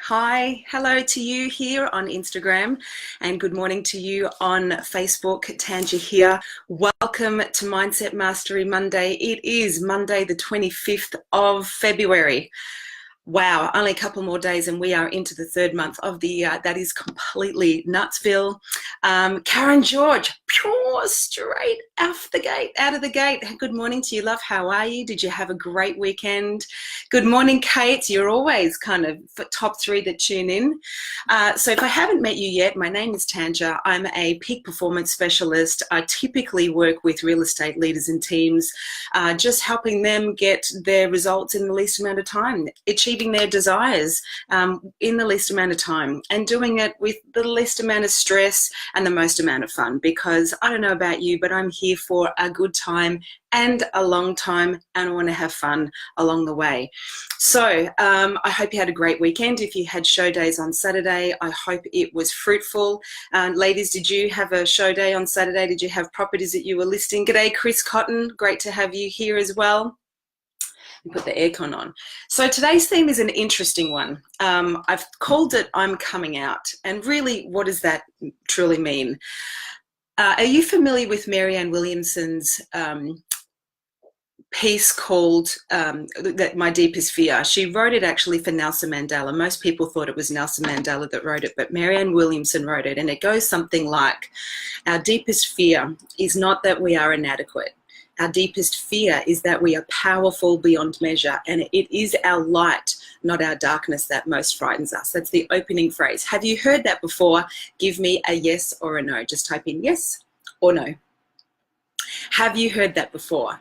Hi, hello to you here on Instagram, and good morning to you on Facebook. Tanja here. Welcome to Mindset Mastery Monday. It is Monday, the 25th of February. Wow, only a couple more days and we are into the third month of the year. That is completely nutsville. Karen George, pure straight out of the gate. Good morning to you, love. How are you? Did you have a great weekend? Good morning, Kate. You're always kind of top three that tune in. So if I haven't met you yet, my name is Tanja. I'm a peak performance specialist. I typically work with real estate leaders and teams, just helping them get their results in the least amount of time, achieving their desires in the least amount of time, and doing it with the least amount of stress and the most amount of fun. Because I don't know about you, but I'm here for a good time and a long time, and I want to have fun along the way. So I hope you had a great weekend. If you had show days on Saturday, I hope it was fruitful. Ladies, did you have a show day on Saturday? Did you have properties that you were listing? G'day, Chris Cotton. Great to have you here as well. Put the aircon on. So today's theme is an interesting one. I've called it I'm Coming Out. And really, what does that truly mean? Are you familiar with Marianne Williamson's piece called My Deepest Fear? She wrote it actually for Nelson Mandela. Most people thought it was Nelson Mandela that wrote it, but Marianne Williamson wrote it. And it goes something like, our deepest fear is not that we are inadequate. Our deepest fear is that we are powerful beyond measure, and it is our light, not our darkness, that most frightens us. That's the opening phrase. Have you heard that before? Give me a yes or a no. Just type in yes or no. Have you heard that before?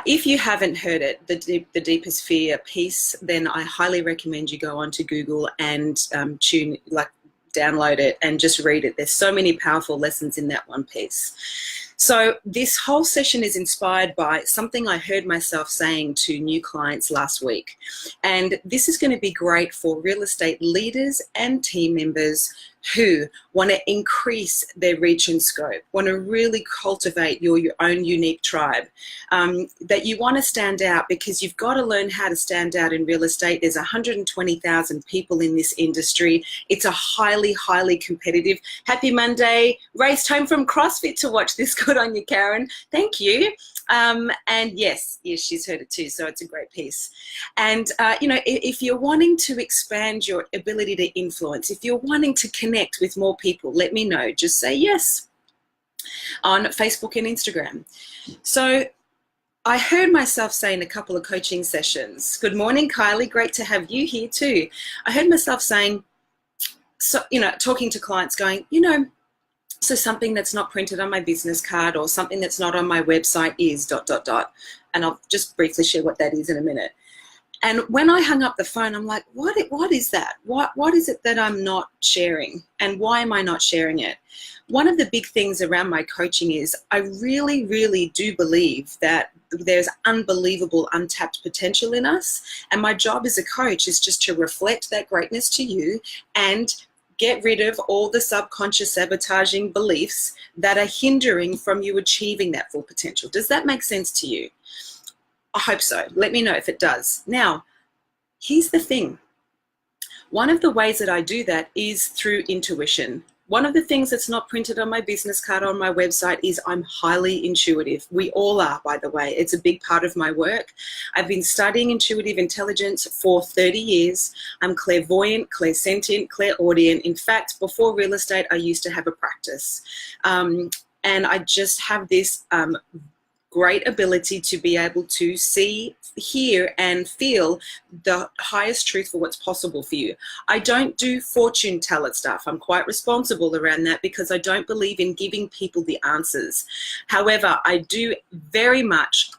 If you haven't heard it, the deepest fear piece, then I highly recommend you go onto Google and download it and just read it. There's so many powerful lessons in that one piece. So this whole session is inspired by something I heard myself saying to new clients last week. And this is going to be great for real estate leaders and team members who want to increase their reach and scope, want to really cultivate your own unique tribe, that you want to stand out, because you've got to learn how to stand out in real estate. There's 120,000 people in this industry. It's a highly, highly competitive. Happy Monday. Raced home from CrossFit to watch this. Good on you, Karen. Thank you. And yes, she's heard it too, so it's a great piece. And, if you're wanting to expand your ability to influence, if you're wanting to connect with more people, let me know. Just say yes on Facebook and Instagram. So I heard myself say in a couple of coaching sessions, good morning, Kylie, great to have you here too. I heard myself saying, talking to clients going, so something that's not printed on my business card or something that's not on my website is ... And I'll just briefly share what that is in a minute. And when I hung up the phone, I'm like, what is that? What is it that I'm not sharing? And why am I not sharing it? One of the big things around my coaching is I really, really do believe that there's unbelievable untapped potential in us. And my job as a coach is just to reflect that greatness to you and get rid of all the subconscious sabotaging beliefs that are hindering from you achieving that full potential. Does that make sense to you? I hope so. Let me know if it does. Now, here's the thing. One of the ways that I do that is through intuition. One of the things that's not printed on my business card or on my website is I'm highly intuitive. We all are, by the way. It's a big part of my work. I've been studying intuitive intelligence for 30 years. I'm clairvoyant, clairsentient, clairaudient. In fact, before real estate, I used to have a practice. And I just have this great ability to be able to see, hear, and feel the highest truth for what's possible for you. I don't do fortune teller stuff. I'm quite responsible around that because I don't believe in giving people the answers. However, I do very much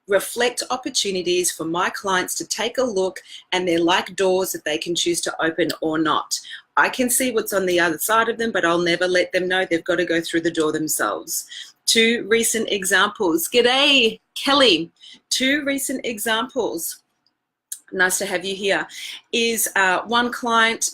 reflect opportunities for my clients to take a look, and they're like doors that they can choose to open or not. I can see what's on the other side of them, but I'll never let them know. They've got to go through the door themselves. Two recent examples. G'day, Kelly. Two recent examples. Nice to have you here. Is one client,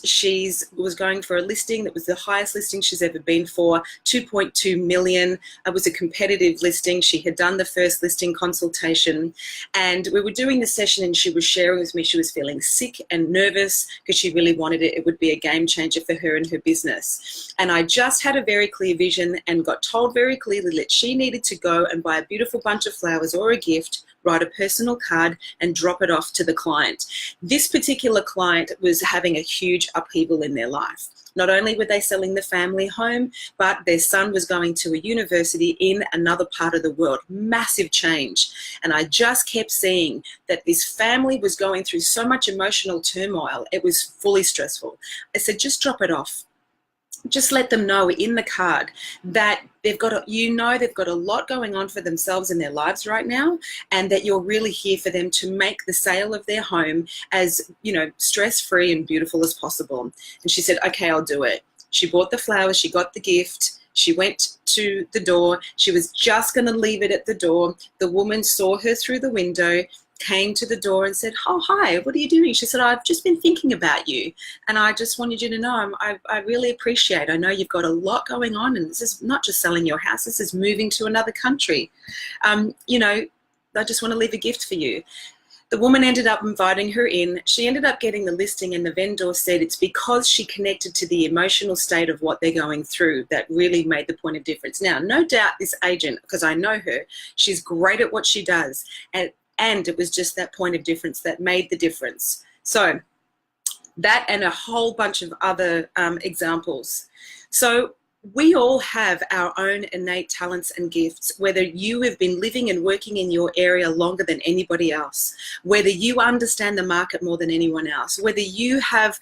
was going for a listing that was the highest listing she's ever been for, 2.2 million. It was a competitive listing. She had done the first listing consultation, and we were doing the session, and she was sharing with me she was feeling sick and nervous because she really wanted it. It would be a game changer for her and her business. And I just had a very clear vision and got told very clearly that she needed to go and buy a beautiful bunch of flowers or a gift, write a personal card, and drop it off to the client. This particular client was having a huge upheaval in their life. Not only were they selling the family home, but their son was going to a university in another part of the world. Massive change. And I just kept seeing that this family was going through so much emotional turmoil. It was fully stressful. I said, just drop it off. Just let them know in the card that they've got a lot going on for themselves in their lives right now, and that you're really here for them to make the sale of their home as, stress-free and beautiful as possible. And she said, okay, I'll do it. She bought the flowers, she got the gift, she went to the door, she was just going to leave it at the door. The woman saw her through the window, came to the door and said, oh, hi, what are you doing? She said, I've just been thinking about you, and I just wanted you to know I really appreciate. I know you've got a lot going on, and this is not just selling your house, this is moving to another country. I just want to leave a gift for you. The woman ended up inviting her in. She ended up getting the listing, and the vendor said it's because she connected to the emotional state of what they're going through that really made the point of difference. Now, no doubt this agent, because I know her, she's great at what she does, and it was just that point of difference that made the difference. So that and a whole bunch of other examples. So we all have our own innate talents and gifts, whether you have been living and working in your area longer than anybody else, whether you understand the market more than anyone else, whether you have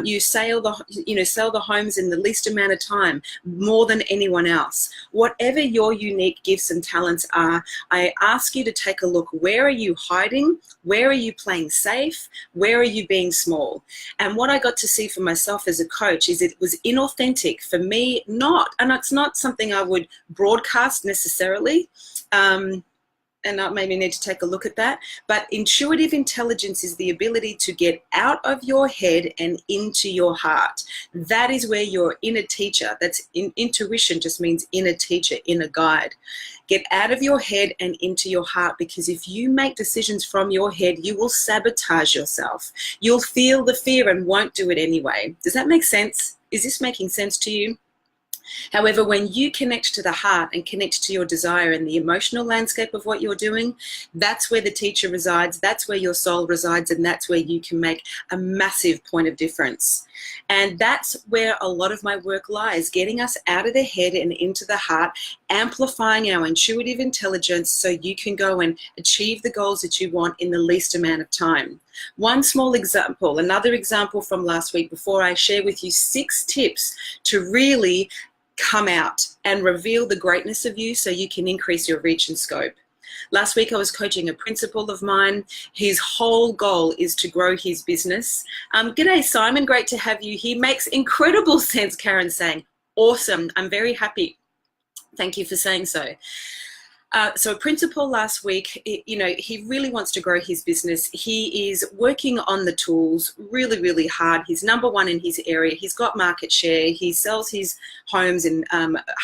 you sell the homes in the least amount of time more than anyone else. Whatever your unique gifts and talents are, I ask you to take a look. Where are you hiding? Where are you playing safe? Where are you being small? And what I got to see for myself as a coach is it was inauthentic for me, and it's not something I would broadcast necessarily, and I maybe need to take a look at that, but intuitive intelligence is the ability to get out of your head and into your heart. That is where your inner teacher, intuition just means inner teacher, inner guide. Get out of your head and into your heart, because if you make decisions from your head, you will sabotage yourself. You'll feel the fear and won't do it anyway. Does that make sense? Is this making sense to you? However, when you connect to the heart and connect to your desire and the emotional landscape of what you're doing, that's where the teacher resides, that's where your soul resides, and that's where you can make a massive point of difference. And that's where a lot of my work lies, getting us out of the head and into the heart, amplifying our intuitive intelligence so you can go and achieve the goals that you want in the least amount of time. One small example, another example from last week before I share with you 6 tips to really come out and reveal the greatness of you so you can increase your reach and scope. Last week I was coaching a principal of mine. His whole goal is to grow his business. G'day Simon, great to have you here. Makes incredible sense, Karen saying. Awesome, I'm very happy. Thank you for saying so. So a principal last week, he really wants to grow his business. He is working on the tools really, really hard. He's number one in his area. He's got market share. He sells his homes in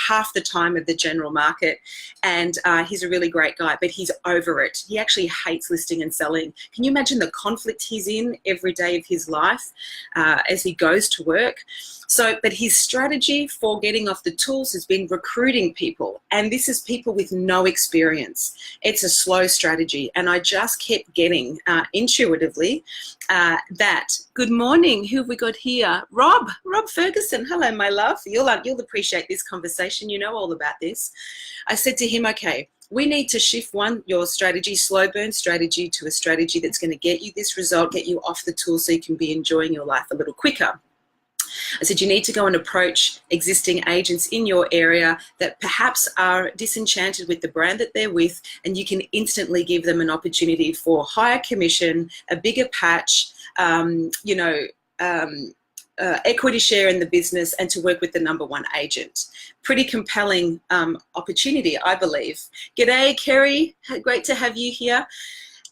half the time of the general market. And he's a really great guy, but he's over it. He actually hates listing and selling. Can you imagine the conflict he's in every day of his life as he goes to work? But his strategy for getting off the tools has been recruiting people. And this is people with no experience. It's a slow strategy. And I just kept getting intuitively that. Good morning. Who have we got here? Rob Ferguson. Hello, my love. You'll appreciate this conversation. You know all about this. I said to him, okay, we need to shift your strategy, slow burn strategy, to a strategy that's going to get you this result, get you off the tool so you can be enjoying your life a little quicker. I said, you need to go and approach existing agents in your area that perhaps are disenchanted with the brand that they're with, and you can instantly give them an opportunity for higher commission, a bigger patch, equity share in the business, and to work with the number one agent. Pretty compelling opportunity, I believe. G'day, Kerry. Great to have you here.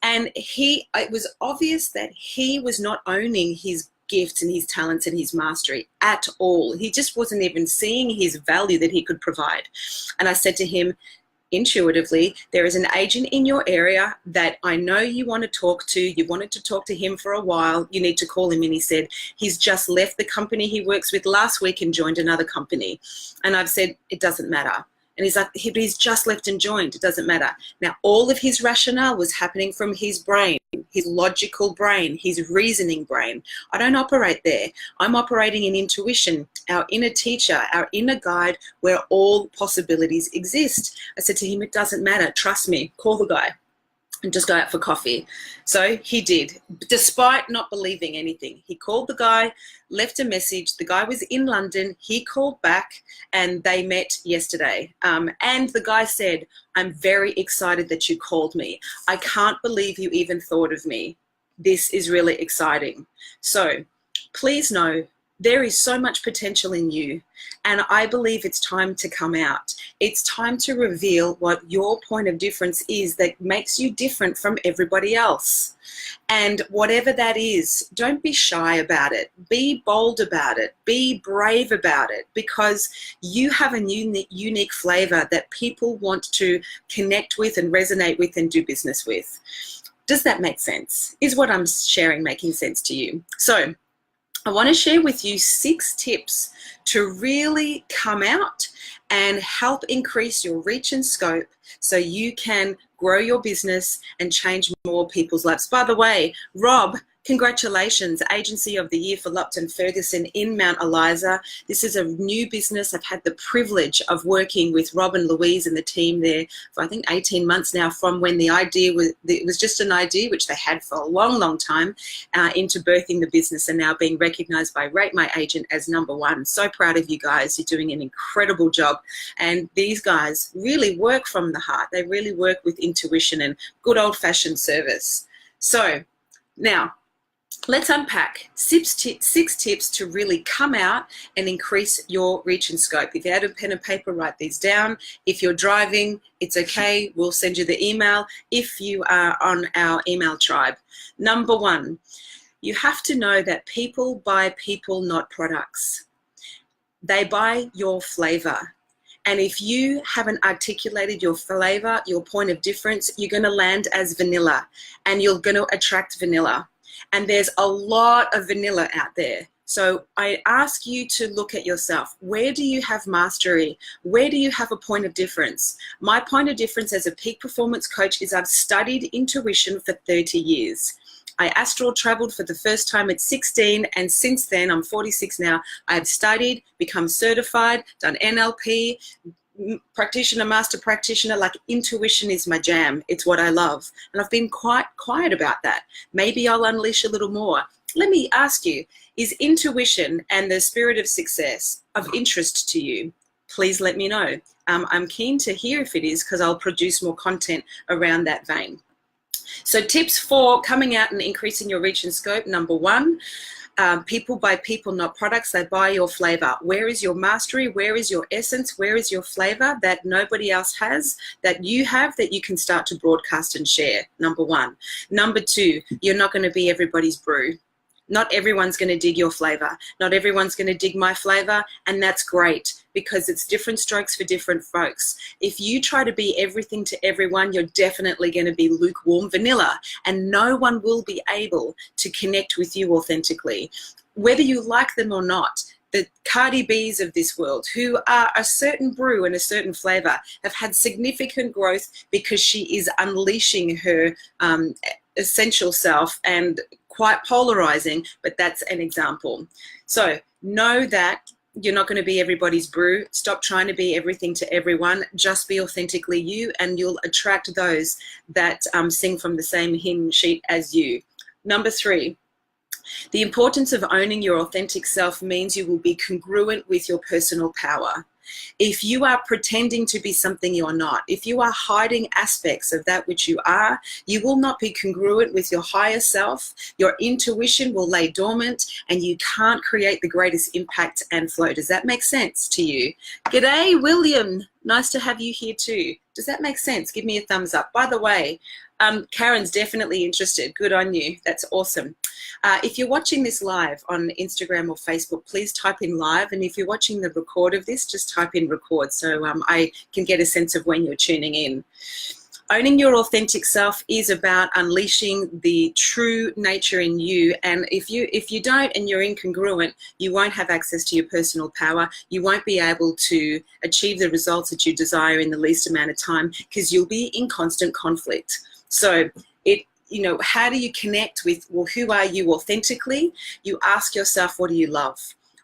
And it was obvious that he was not owning his gifts and his talents and his mastery at all. He just wasn't even seeing his value that he could provide. And I said to him, intuitively, there is an agent in your area that I know you want to talk to. You wanted to talk to him for a while. You need to call him. And he said, he's just left the company he works with last week and joined another company. And I've said, it doesn't matter. And he's like, he's just left and joined. It doesn't matter. Now, all of his rationale was happening from his brain, his logical brain, his reasoning brain. I don't operate there. I'm operating in intuition, our inner teacher, our inner guide, where all possibilities exist. I said to him, it doesn't matter. Trust me. Call the guy and just go out for coffee. So he did, despite not believing anything. He called the guy, left a message. The guy was in London. He called back and they met yesterday. And the guy said, I'm very excited that you called me. I can't believe you even thought of me. This is really exciting. So please know, there is so much potential in you, and I believe it's time to come out. It's time to reveal what your point of difference is that makes you different from everybody else. And whatever that is, don't be shy about it. Be bold about it. Be brave about it, because you have a unique flavor that people want to connect with and resonate with and do business with. Does that make sense? Is what I'm sharing making sense to you? So I want to share with you 6 tips to really come out and help increase your reach and scope so you can grow your business and change more people's lives. By the way, Rob, congratulations, Agency of the Year for Lupton Ferguson in Mount Eliza. This is a new business. I've had the privilege of working with Rob and Louise and the team there for I think 18 months now, from when the idea was, it was just an idea which they had for a long, long time, into birthing the business and now being recognized by Rate My Agent as #1. So proud of you guys. You're doing an incredible job. And these guys really work from the heart. They really work with intuition and good old-fashioned service. So now, let's unpack 6 tips to really come out and increase your reach and scope. If you had a pen and paper, write these down. If you're driving, it's okay. We'll send you the email if you are on our email tribe. Number 1, you have to know that people buy people, not products. They buy your flavor. And if you haven't articulated your flavor, your point of difference, you're going to land as vanilla and you're going to attract vanilla. And there's a lot of vanilla out there. So I ask you to look at yourself. Where do you have mastery? Where do you have a point of difference? My point of difference as a peak performance coach is I've studied intuition for 30 years. I astral traveled for the first time at 16, and since then, I'm 46 now, I've studied, become certified, done NLP, practitioner, master practitioner. Like, intuition is my jam. It's what I love. And I've been quite quiet about that. Maybe I'll unleash a little more. Let me ask you, is intuition and the spirit of success of interest to you? Please let me know. I'm keen to hear if it is, because I'll produce more content around that vein. So tips for coming out and increasing your reach and scope. Number 1, people buy people, not products. They buy your flavor. Where is your mastery? Where is your essence? Where is your flavor that nobody else has, that you have, that you can start to broadcast and share? Number 1. Number 2, you're not going to be everybody's brew. Not everyone's going to dig your flavor. Not everyone's going to dig my flavor, and that's great, because it's different strokes for different folks. If you try to be everything to everyone, you're definitely going to be lukewarm vanilla, and no one will be able to connect with you authentically, whether you like them or not. The Cardi B's of this world, who are a certain brew and a certain flavor, have had significant growth because she is unleashing her essential self, and quite polarizing, but that's an example. So know that you're not going to be everybody's brew. Stop trying to be everything to everyone. Just be authentically you, and you'll attract those that sing from the same hymn sheet as you. Number 3, the importance of owning your authentic self means you will be congruent with your personal power. If you are pretending to be something you're not, if you are hiding aspects of that which you are, you will not be congruent with your higher self. Your intuition will lay dormant, and you can't create the greatest impact and flow. Does that make sense to you? G'day, William. Nice to have you here too. Does that make sense? Give me a thumbs up. By the way, Karen's definitely interested. Good on you. That's awesome. If you're watching this live on Instagram or Facebook, please type in live. And if you're watching the record of this, just type in record so I can get a sense of when you're tuning in. Owning your authentic self is about unleashing the true nature in you. And if you don't and you're incongruent, you won't have access to your personal power. You won't be able to achieve the results that you desire in the least amount of time because you'll be in constant conflict. So how do you connect with, well, who are you authentically? You ask yourself, what do you love?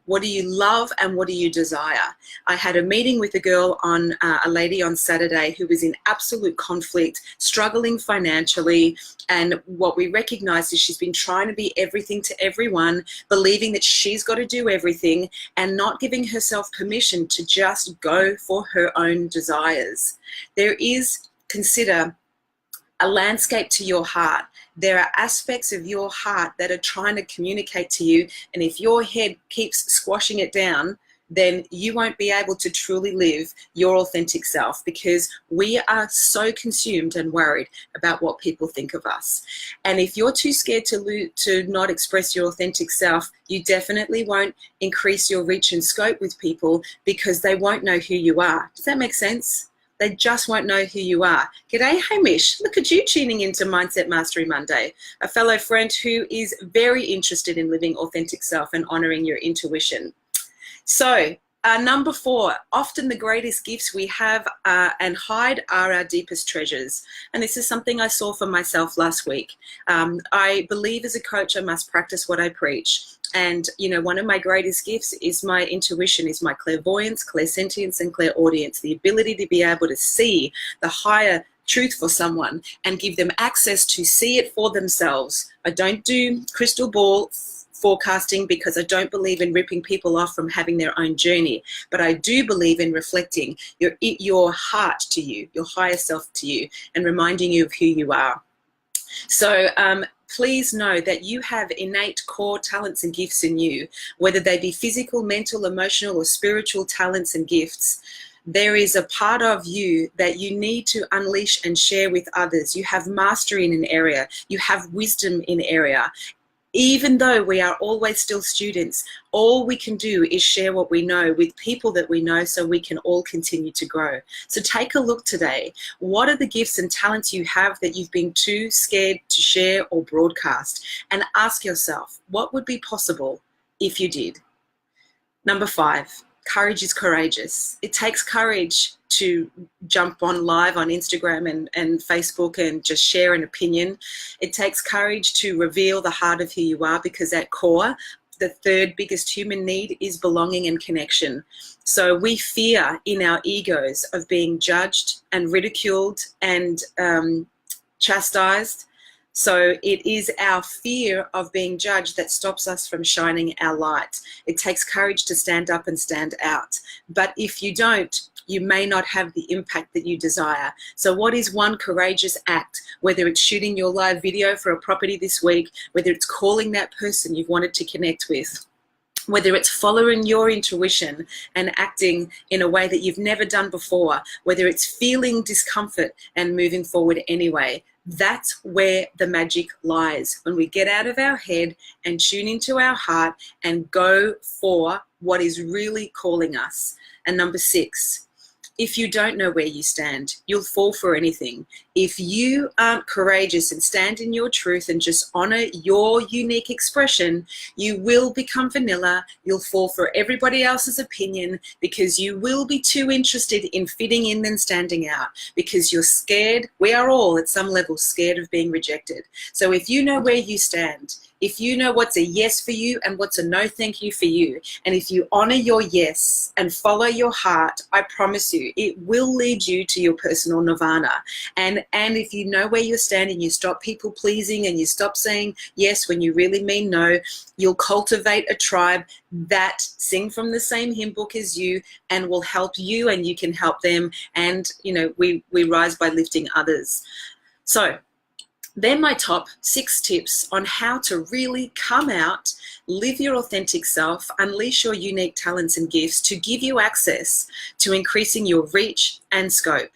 What do you love and what do you desire? I had a meeting with a lady on Saturday who was in absolute conflict, struggling financially. And what we recognized is she's been trying to be everything to everyone, believing that she's got to do everything and not giving herself permission to just go for her own desires. Consider a landscape to your heart. There are aspects of your heart that are trying to communicate to you, and if your head keeps squashing it down, then you won't be able to truly live your authentic self because we are so consumed and worried about what people think of us. And if you're too scared to not express your authentic self, you definitely won't increase your reach and scope with people because they won't know who you are. Does that make sense? They just won't know who you are. G'day, Hamish. Look at you tuning into Mindset Mastery Monday, a fellow friend who is very interested in living authentic self and honoring your intuition. So, number 4, often the greatest gifts we have and hide are our deepest treasures. And this is something I saw for myself last week. I believe as a coach, I must practice what I preach. And, one of my greatest gifts is my intuition, is my clairvoyance, clairsentience, and clairaudience, the ability to be able to see the higher truth for someone and give them access to see it for themselves. I don't do crystal ball forecasting because I don't believe in ripping people off from having their own journey, but I do believe in reflecting your heart to you, your higher self to you, and reminding you of who you are. So please know that you have innate core talents and gifts in you, whether they be physical, mental, emotional, or spiritual talents and gifts. There is a part of you that you need to unleash and share with others. You have mastery in an area. You have wisdom in an area. Even though we are always still students, all we can do is share what we know with people that we know so we can all continue to grow. So take a look today. What are the gifts and talents you have that you've been too scared to share or broadcast? And ask yourself, what would be possible if you did? Number 5, courage is courageous. It takes courage to jump on live on Instagram and Facebook and just share an opinion. It takes courage to reveal the heart of who you are because at core, the 3rd biggest human need is belonging and connection. So we fear in our egos of being judged and ridiculed and chastised. So it is our fear of being judged that stops us from shining our light. It takes courage to stand up and stand out. But if you don't, you may not have the impact that you desire. So what is one courageous act, whether it's shooting your live video for a property this week, whether it's calling that person you've wanted to connect with, whether it's following your intuition and acting in a way that you've never done before, whether it's feeling discomfort and moving forward anyway. That's where the magic lies, when we get out of our head and tune into our heart and go for what is really calling us. And number 6, if you don't know where you stand, you'll fall for anything. If you aren't courageous and stand in your truth and just honor your unique expression, you will become vanilla. You'll fall for everybody else's opinion because you will be too interested in fitting in than standing out because you're scared. We are all at some level scared of being rejected. So if you know where you stand, if you know what's a yes for you and what's a no thank you for you, and if you honor your yes and follow your heart, I promise you, it will lead you to your personal nirvana. And if you know where you're standing, you stop people pleasing and you stop saying yes when you really mean no, you'll cultivate a tribe that sing from the same hymn book as you and will help you and you can help them. And, we rise by lifting others. So, they're my top 6 tips on how to really come out, live your authentic self, unleash your unique talents and gifts to give you access to increasing your reach and scope.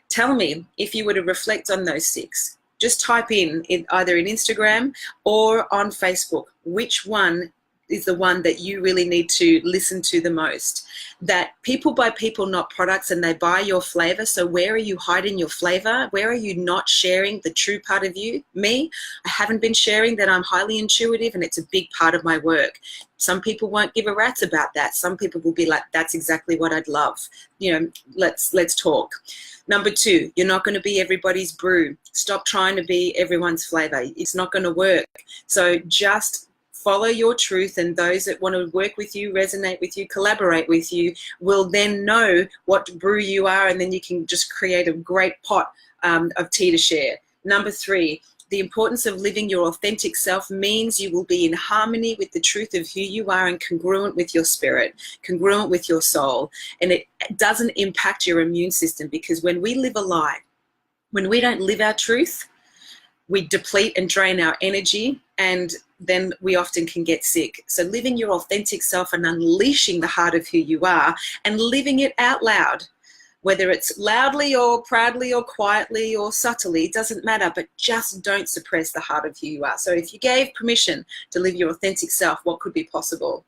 Tell me, if you were to reflect on those 6, Just type in either in Instagram or on Facebook, which one is the one that you really need to listen to the most. That people buy people, not products, and they buy your flavor. So where are you hiding your flavor? Where are you not sharing the true part of you? Me, I haven't been sharing that I'm highly intuitive, and it's a big part of my work. Some people won't give a rat's about that. Some people will be like, that's exactly what I'd love. You know, let's talk. Number 2, you're not going to be everybody's brew. Stop trying to be everyone's flavor. It's not going to work. So just follow your truth, and those that want to work with you, resonate with you, collaborate with you, will then know what brew you are, and then you can just create a great pot of tea to share. Number 3, the importance of living your authentic self means you will be in harmony with the truth of who you are and congruent with your spirit, congruent with your soul. And it doesn't impact your immune system, because when we live a lie, when we don't live our truth, we deplete and drain our energy, and then we often can get sick. So living your authentic self and unleashing the heart of who you are and living it out loud, whether it's loudly or proudly or quietly or subtly, it doesn't matter, but just don't suppress the heart of who you are. So if you gave permission to live your authentic self, what could be possible?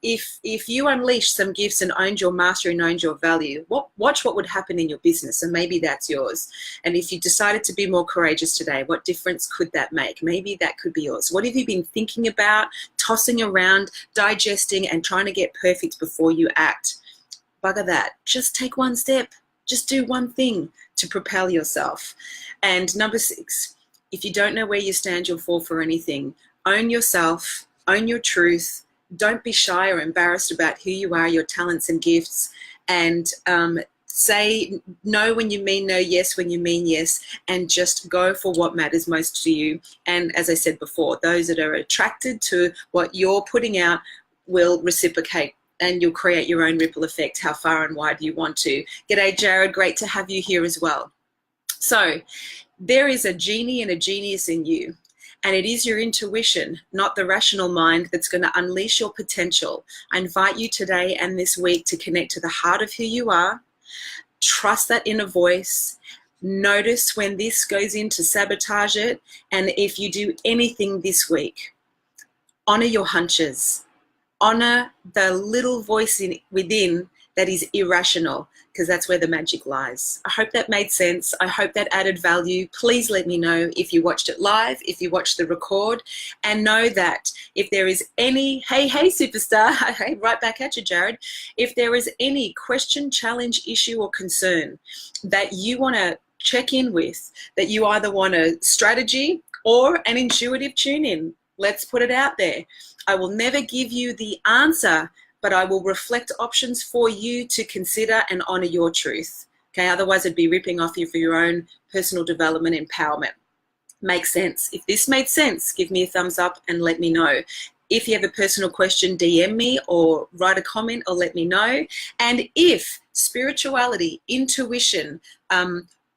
If you unleashed some gifts and owned your mastery and owned your value, watch what would happen in your business, and maybe that's yours. And if you decided to be more courageous today, what difference could that make? Maybe that could be yours. What have you been thinking about, tossing around, digesting, and trying to get perfect before you act? Bugger that. Just take one step. Just do one thing to propel yourself. And number 6, if you don't know where you stand, you'll fall for anything. Own yourself. Own your truth. Don't be shy or embarrassed about who you are, your talents and gifts. And say no when you mean no, yes when you mean yes, and just go for what matters most to you. And as I said before, those that are attracted to what you're putting out will reciprocate, and you'll create your own ripple effect, how far and wide you want to. G'day, Jared. Great to have you here as well. So there is a genie and a genius in you, and it is your intuition, not the rational mind, that's going to unleash your potential. I invite you today and this week to connect to the heart of who you are. Trust that inner voice. Notice when this goes in to sabotage it. And if you do anything this week, honor your hunches. Honor the little voice within that is irrational, because that's where the magic lies. I hope that made sense. I hope that added value. Please let me know if you watched it live, if you watched the record, and know that if there is any, hey superstar, hey, right back at you, Jared. If there is any question, challenge, issue, or concern that you want to check in with, that you either want a strategy or an intuitive tune in, let's put it out there. I will never give you the answer, but I will reflect options for you to consider and honor your truth. Okay, otherwise I'd be ripping off you for your own personal development empowerment. Makes sense. If this made sense, give me a thumbs up and let me know. If you have a personal question, DM me or write a comment or let me know. And if spirituality, intuition,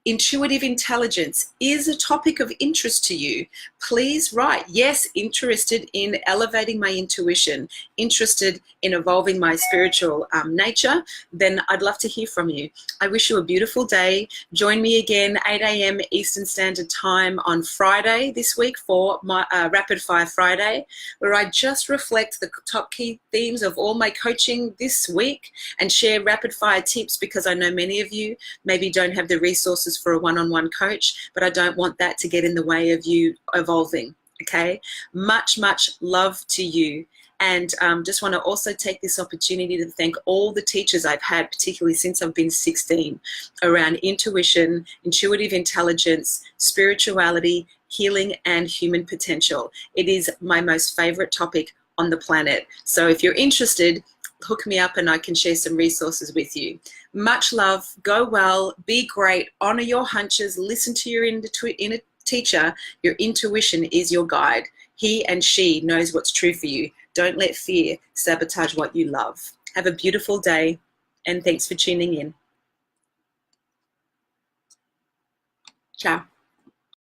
intuitive intelligence is a topic of interest to you, please write, yes, interested in elevating my intuition, interested in evolving my spiritual nature, then I'd love to hear from you. I wish you a beautiful day. Join me again, 8 a.m. Eastern Standard Time on Friday this week for my Rapid Fire Friday, where I just reflect the top key themes of all my coaching this week and share rapid fire tips, because I know many of you maybe don't have the resources for a one-on-one coach, but I don't want that to get in the way of you evolving. Okay, much love to you. And just want to also take this opportunity to thank all the teachers I've had, particularly since I've been 16, around intuition, intuitive intelligence, spirituality, healing, and human potential. It is my most favorite topic on the planet. So if you're interested, hook me up and I can share some resources with you. Much love, go well, be great, honor your hunches, listen to your inner teacher. Your intuition is your guide. He and she knows what's true for you. Don't let fear sabotage what you love. Have a beautiful day, and thanks for tuning in. Ciao.